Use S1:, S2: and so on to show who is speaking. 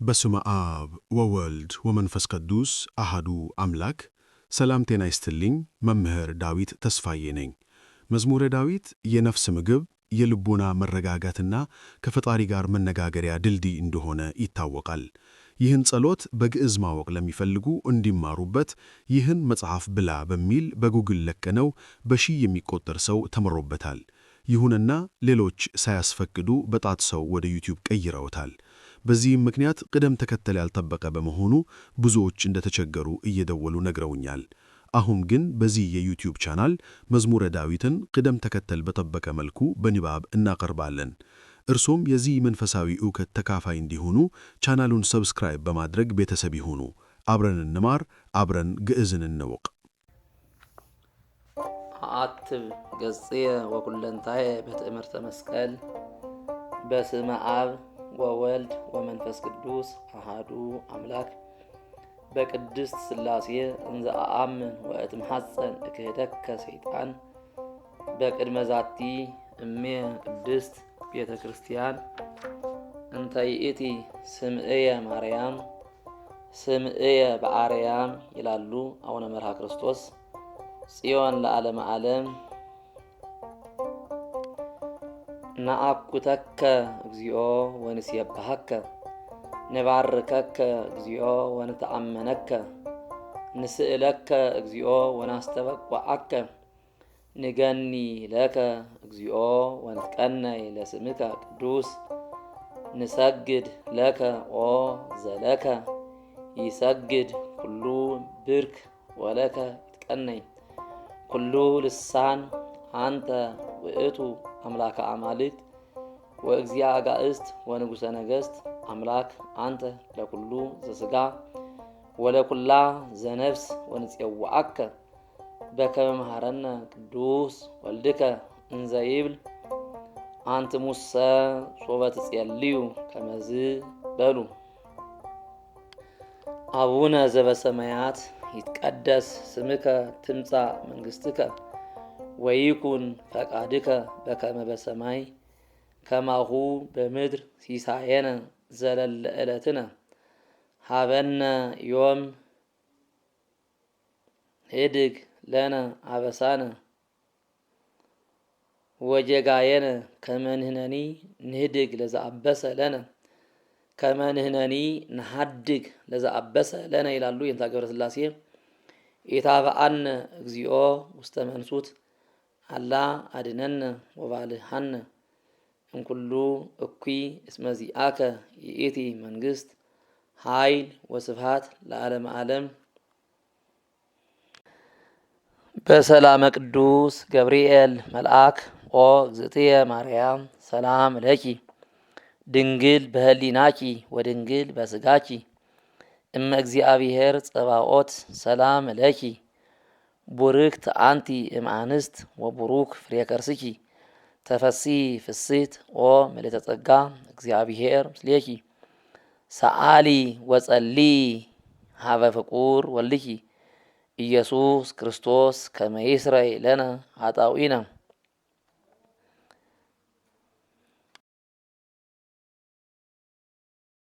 S1: በስመ አብ ወወልድ ወመንፈስ ቅዱስ አሐዱ አምላክ። ሰላም ጤና ይስጥልኝ። መምህር ዳዊት ተስፋዬ ነኝ። መዝሙረ ዳዊት የነፍስ ምግብ፣ የልቦና መረጋጋትና ከፈጣሪ ጋር መነጋገሪያ ድልድይ እንደሆነ ይታወቃል። ይህን ጸሎት በግዕዝ ማወቅ ለሚፈልጉ እንዲማሩበት ይህን መጽሐፍ ብላ በሚል በጉግል ለቀነው በሺህ የሚቆጠር ሰው ተመሮበታል። ይሁንና ሌሎች ሳያስፈቅዱ በጣት ሰው ወደ ዩቲዩብ ቀይረውታል። በዚህም ምክንያት ቅደም ተከተል ያልጠበቀ በመሆኑ ብዙዎች እንደተቸገሩ እየደወሉ ነግረውኛል። አሁን ግን በዚህ የዩቲዩብ ቻናል መዝሙረ ዳዊትን ቅደም ተከተል በጠበቀ መልኩ በንባብ እናቀርባለን። እርሶም የዚህ መንፈሳዊ ዕውቀት ተካፋይ እንዲሆኑ ቻናሉን ሰብስክራይብ በማድረግ ቤተሰብ ይሁኑ። አብረን እንማር፣ አብረን ግዕዝን እንወቅ።
S2: አትብ ገጽየ ወኩለንታየ በትእምርተ መስቀል በስመ አብ ወወልድ ወመንፈስ ቅዱስ አሐዱ አምላክ በቅድስት ሥላሴ እንዘ አአምን ወእትምሐፀን እክህደከ ሰይጣን በቅድመ ዛቲ እሜ ቅድስት ቤተ ክርስቲያን እንተ ይእቲ ስምዕየ ማርያም ስምዕየ በአርያም ይላሉ አቡነ መርሃ ክርስቶስ። ጽዮን ለዓለመ ዓለም ነአኩተከ እግዚኦ ወንሴብሐከ ንባርከከ እግዚኦ ወንተአመነከ ንስእለከ እግዚኦ ወናስተበቅዐከ ንገኒ ለከ እግዚኦ ወንትቀነይ ለስምከ ቅዱስ ንሰግድ ለከ ኦ ዘለከ ይሰግድ ኩሉ ብርክ ወለከ ይትቀነይ ኩሉ ልሳን አንተ ውእቱ አምላከ አማልክት ወእግዚአ አጋእዝት ወንጉሰ ነገሥት አምላክ አንተ ለኩሉ ዘሥጋ ወለኩላ ዘነፍስ ወንፄውዐከ በከመ መሐረነ ቅዱስ ወልድከ እንዘ ይብል አንትሙሰ ሶበ ትጼልዩ ከመዝ በሉ። አቡነ ዘበሰማያት ይትቀደስ ስምከ ትምጻእ መንግሥትከ ወይኩን ፈቃድከ በከመ በሰማይ ከማሁ በምድር ሲሳየነ ዘለለ ዕለትነ ሀበነ ዮም ኅድግ ለነ አበሳነ ወጌጋየነ ከመ ንሕነኒ ንኅድግ ለዘአበሰ ለነ ከመ ንሕነኒ ንሐድግ ለዘአበሰ ለነ ይላሉ የእንታ ገብረ ሥላሴ። ኢታብአነ እግዚኦ ውስተ መንሱት አላ አድነነ ወባልሐነ እምኩሉ እኩይ እስመ ዚአከ ይእቲ መንግሥት ኃይል ወስብሐት ለዓለመ ዓለም። በሰላመ ቅዱስ ገብርኤል መልአክ ኦ እግዝእትየ ማርያም ሰላም ለኪ ድንግል በህሊናኪ ወድንግል በስጋኪ እመ እግዚአብሔር ጸባኦት ሰላም ለኪ ቡርክት አንቲ እምአንስት ወቡሩክ ፍሬ ከርስኪ ተፈሲ ፍስሕት ኦ ምልዕተ ጸጋ እግዚአብሔር ምስሌኪ ሰአሊ ወጸሊ ሀበ ፍቁር ወልድኪ ኢየሱስ ክርስቶስ ከመ ይስረይ ለነ ኃጣውኢነ